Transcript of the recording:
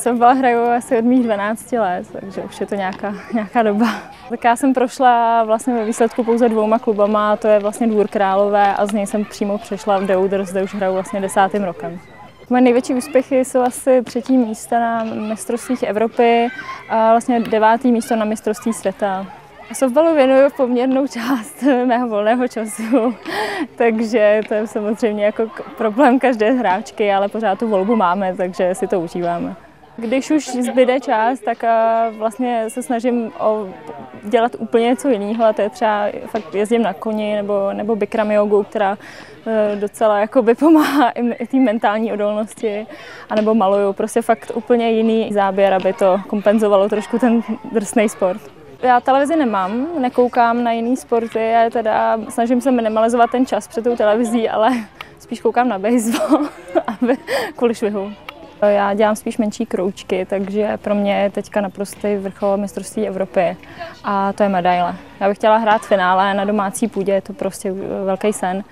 Softball hraju asi od mých 12 let, takže už je to nějaká doba. Tak já jsem prošla vlastně ve výsledku pouze 2 klubama, to je vlastně Dvůr Králové a z něj jsem přímo přešla v Douders, kde už hraju vlastně 10. rokem. Moje největší úspěchy jsou asi 3. místa na mistrovstvích Evropy a vlastně 9. místo na mistrovství světa. Softballu věnuju poměrnou část mého volného času, takže to je samozřejmě jako problém každé hráčky, ale pořád tu volbu máme, takže si to užíváme. Když už zbyde čas, tak vlastně se snažím dělat úplně něco jiného, a to je třeba fakt jezdím na koni nebo bikram jogu, která docela jakoby pomáhá i té mentální odolnosti, anebo maluju prostě fakt úplně jiný záběr, aby to kompenzovalo trošku ten drsný sport. Já televizi nemám, nekoukám na jiný sporty, a teda snažím se minimalizovat ten čas před tou televizí, ale spíš koukám na baseball kvůli švihu. Já dělám spíš menší kroužky, takže pro mě je teďka naprostý vrchol mistrovství Evropy a to je medaile. Já bych chtěla hrát finále na domácí půdě, je to prostě velký sen.